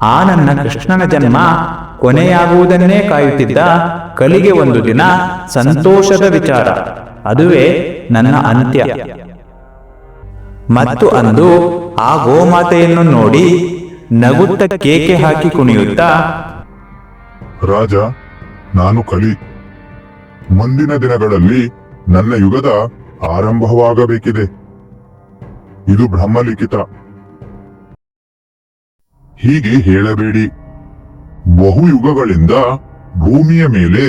ಆ ನನ್ನ ಕೃಷ್ಣನ ಜನ್ಮ ಕೊನೆಯಾಗುವುದನ್ನೇ ಕಾಯುತ್ತಿದ್ದ ಕಲಿಗೆ ಒಂದು ದಿನ ಸಂತೋಷದ ವಿಚಾರ, ಅದುವೇ ನನ್ನ ಅಂತ್ಯ. ಮತ್ತು ಅಂದು ಆ ಗೋಮಾತೆಯನ್ನು ನೋಡಿ ನಗುತ್ತ ಕೇಕೆ ಹಾಕಿ ಕುಣಿಯುತ್ತಾ, ರಾಜ, ನಾನು ಕಲಿ. ಮುಂದಿನ ದಿನಗಳಲ್ಲಿ ನನ್ನ ಯುಗದ ಆರಂಭವಾಗಬೇಕಿದೆ. ಇದು ಬ್ರಹ್ಮಲಿಖಿತ. ಹೀಗೆ ಹೇಳಬೇಡಿ. ಬಹು ಯುಗಗಳಿಂದ ಭೂಮಿಯ ಮೇಲೆ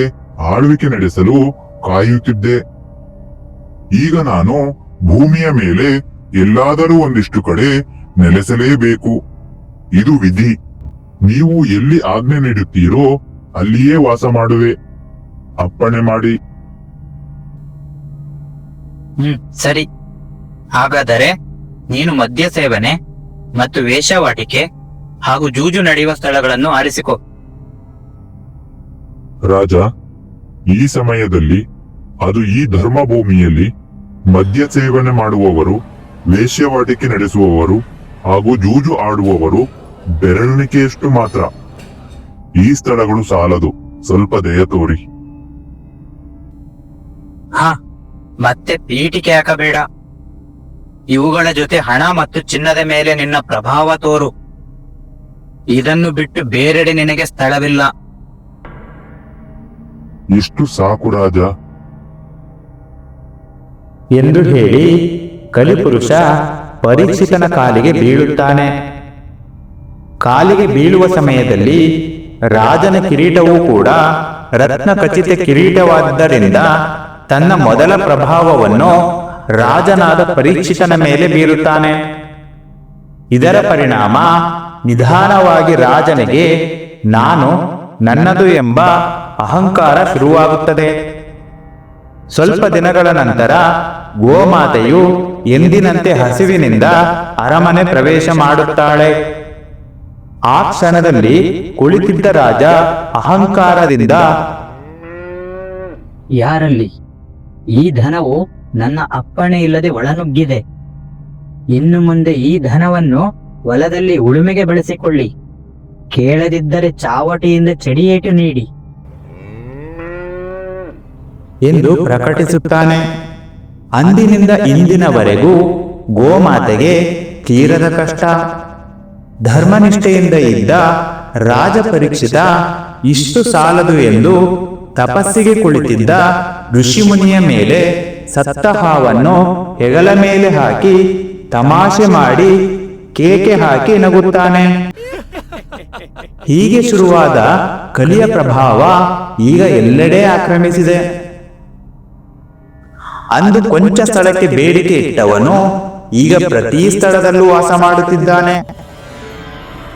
ಆಳ್ವಿಕೆ ನಡೆಸಲು ಕಾಯುತ್ತಿದ್ದೆ. ಈಗ ನಾನು ಭೂಮಿಯ ಮೇಲೆ ಎಲ್ಲಾದರೂ ಒಂದಿಷ್ಟು ಕಡೆ ನೆಲೆಸಲೇಬೇಕು. ಇದು ವಿಧಿ. ನೀವು ಎಲ್ಲಿ ಆಜ್ಞೆ ನೀಡುತ್ತೀರೋ ಅಲ್ಲಿಯೇ ವಾಸ ಮಾಡುವೆ. ಅಪ್ಪಣೆ ಮಾಡಿ. ಸರಿ. ಹಾಗಾದರೆ ನೀನು ಮದ್ಯ ಸೇವನೆ ಮತ್ತು ವೇಷವಾಟಿಕೆ ಹಾಗೂ ಜೂಜು ನಡೆಯುವ ಸ್ಥಳಗಳನ್ನು ಆರಿಸಿಕೊ. ರಾಜ, ಈ ಸಮಯದಲ್ಲಿ, ಅದು ಈ ಧರ್ಮಭೂಮಿಯಲ್ಲಿ ಮದ್ಯ ಸೇವನೆ ಮಾಡುವವರು, ವೇಶ್ಯವಾಟಿಕೆ ನಡೆಸುವವರು ಹಾಗೂ ಜೂಜು ಆಡುವವರು ಬೆರಳಿಕೆಯಷ್ಟು ಮಾತ್ರ. ಈ ಸ್ಥಳಗಳು ಸಾಲದು. ಸ್ವಲ್ಪ ದಯ ತೋರಿ. ಮತ್ತೆ ಪೀಠಿಕೆ ಹಾಕಬೇಡ. ಇವುಗಳ ಜೊತೆ ಹಣ ಮತ್ತು ಚಿನ್ನದ ಮೇಲೆ ನಿನ್ನ ಪ್ರಭಾವ ತೋರು. ಇದನ್ನು ಬಿಟ್ಟು ಬೇರೆಡೆ ನಿನಗೆ ಸ್ಥಳವಿಲ್ಲ. ಇಷ್ಟು ಸಾಕು ರಾಜ ಎಂದು ಹೇಳಿ ಕಲಿಪುರುಷ ಪರೀಕ್ಷಿತನ ಕಾಲಿಗೆ ಬೀಳುತ್ತಾನೆ. ಕಾಲಿಗೆ ಬೀಳುವ ಸಮಯದಲ್ಲಿ ರಾಜನ ಕಿರೀಟವೂ ಕೂಡ ರತ್ನ ಖಚಿತ ಕಿರೀಟವಾದ್ದರಿಂದ ತನ್ನ ಮೊದಲ ಪ್ರಭಾವವನ್ನು ರಾಜನಾದ ಪರೀಕ್ಷಿತನ ಮೇಲೆ ಬೀರುತ್ತಾನೆ. ಇದರ ಪರಿಣಾಮ ನಿಧಾನವಾಗಿ ರಾಜನಿಗೆ ನಾನು ನನ್ನದು ಎಂಬ ಅಹಂಕಾರ ಶುರುವಾಗುತ್ತದೆ. ಸ್ವಲ್ಪ ದಿನಗಳ ನಂತರ ಗೋಮಾತೆಯು ಎಂದಿನಂತೆ ಹಸಿವಿನಿಂದ ಅರಮನೆ ಪ್ರವೇಶ ಮಾಡುತ್ತಾಳೆ. ಆ ಕ್ಷಣದಲ್ಲಿ ಕುಳಿತಿದ್ದ ರಾಜ ಅಹಂಕಾರದಿಂದ, ಯಾರಲ್ಲಿ ಈ ಧನವು ನನ್ನ ಅಪ್ಪಣೆ ಇಲ್ಲದೆ ಒಳನುಗ್ಗಿದೆ. ಇನ್ನು ಮುಂದೆ ಈ ಧನವನ್ನು ಹೊಲದಲ್ಲಿ ಉಳುಮೆಗೆ ಬಳಸಿಕೊಳ್ಳಿ. ಕೇಳದಿದ್ದರೆ ಚಾವಟಿಯಿಂದ ಚಡಿಯೇಟು ನೀಡಿ ಎಂದು ಪ್ರಕಟಿಸುತ್ತಾನೆ. ಅಂದಿನಿಂದ ಇಂದಿನವರೆಗೂ ಗೋಮಾತೆಗೆ ತೀರದ ಕಷ್ಟ. ಧರ್ಮನಿಷ್ಠೆಯಿಂದ ಇದ್ದ ರಾಜ ಪರೀಕ್ಷಿತ ಇಷ್ಟು ಸಾಲದು ಎಂದು ತಪಸ್ಸಿಗೆ ಕುಳಿತಿದ್ದ ಋಷಿಮುನಿಯ ಮೇಲೆ ಸತ್ತ ಹಾವನ್ನು ಹೆಗಲ ಮೇಲೆ ಹಾಕಿ ತಮಾಷೆ ಮಾಡಿ ಕೇಕೆ ಹಾಕಿ ನಗುತ್ತಾನೆ. ಹೀಗೆ ಶುರುವಾದ ಕಲಿಯ ಪ್ರಭಾವ ಈಗ ಎಲ್ಲೆಡೆ ಆಕ್ರಮಿಸಿದೆ. ಅಂದು ಕೊಂಚ ಸ್ಥಳಕ್ಕೆ ಬೇಡಿಕೆ ಇಟ್ಟವನು ಈಗ ಪ್ರತಿ ಸ್ಥಳದಲ್ಲೂ ವಾಸ ಮಾಡುತ್ತಿದ್ದಾನೆ.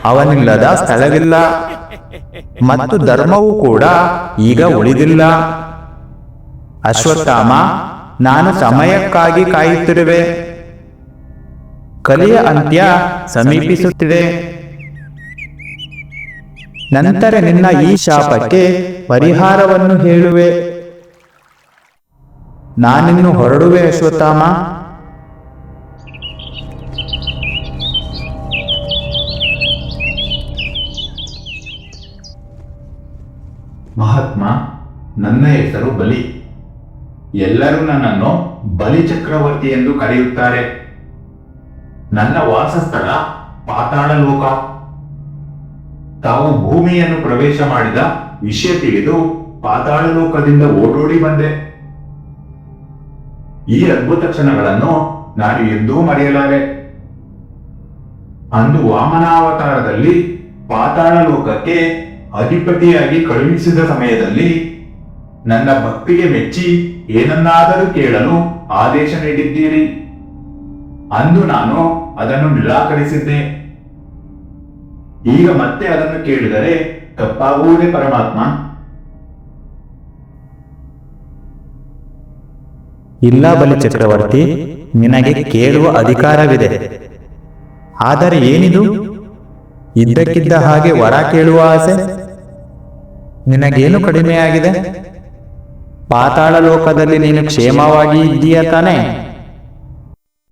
ಅವನಿಲ್ಲದ ಸ್ಥಳವಿಲ್ಲ ಮತ್ತು ಧರ್ಮವೂ ಕೂಡ ಈಗ ಉಳಿದಿಲ್ಲ. ಅಶ್ವತ್ಥಾಮ, ನಾನು ಸಮಯಕ್ಕಾಗಿ ಕಾಯುತ್ತಿರುವೆ. ಕಲಿಯ ಅಂತ್ಯ ಸಮೀಪಿಸುತ್ತಿದೆ. ನಂತರ ನಿನ್ನ ಈ ಶಾಪಕ್ಕೆ ಪರಿಹಾರವನ್ನು ಹೇಳುವೆ. ನಾನಿನ್ನು ಹೊರಡುವೆ ಅಶ್ವತ್ಥಾಮ. ಮಹಾತ್ಮ, ನನ್ನ ಹೆಸರು ಬಲಿ. ಎಲ್ಲರೂ ನನ್ನನ್ನು ಬಲಿ ಚಕ್ರವರ್ತಿ ಎಂದು ಕರೆಯುತ್ತಾರೆ. ನನ್ನ ವಾಸಸ್ಥಳ ಪಾತಾಳ ಲೋಕ. ತಾವು ಭೂಮಿಯನ್ನು ಪ್ರವೇಶ ಮಾಡಿದ ವಿಷಯ ತಿಳಿದು ಪಾತಾಳ ಲೋಕದಿಂದ ಓಡೋಡಿ ಬಂದೆ. ಈ ಅದ್ಭುತ ಕ್ಷಣಗಳನ್ನು ನಾನು ಎಂದೂ ಮರೆಯಲಾರೆ. ಅಂದು ವಾಮನಾವತಾರದಲ್ಲಿ ಪಾತಾಳ ಲೋಕಕ್ಕೆ ಅಧಿಪತಿಯಾಗಿ ಕಳುಹಿಸಿದ ಸಮಯದಲ್ಲಿ ನನ್ನ ಭಕ್ತಿಗೆ ಮೆಚ್ಚಿ ಏನನ್ನಾದರೂ ಕೇಳಲು ಆದೇಶ ನೀಡಿದ್ದೀರಿ. ಅಂದು ನಾನು ಅದನ್ನು ನಿರಾಕರಿಸಿದ್ದೆ. ಈಗ ಮತ್ತೆ ಅದನ್ನು ಕೇಳಿದರೆ ತಪ್ಪಾಗುವುದೇ ಪರಮಾತ್ಮ? ಇಲ್ಲ ಬಲಿ ಚಕ್ರವರ್ತಿ, ನಿನಗೆ ಕೇಳುವ ಅಧಿಕಾರವಿದೆ. ಆದರೆ ಏನಿದು? ಇದ್ದಕ್ಕಿದ್ದ ಹಾಗೆ ವರ ಕೇಳುವ ಆಸೆ? ನಿನಗೇನು ಕಡಿಮೆಯಾಗಿದೆ? ಪಾತಾಳ ಲೋಕದಲ್ಲಿ ನೀನು ಕ್ಷೇಮವಾಗಿ ಇದ್ದೀಯ ತಾನೆ?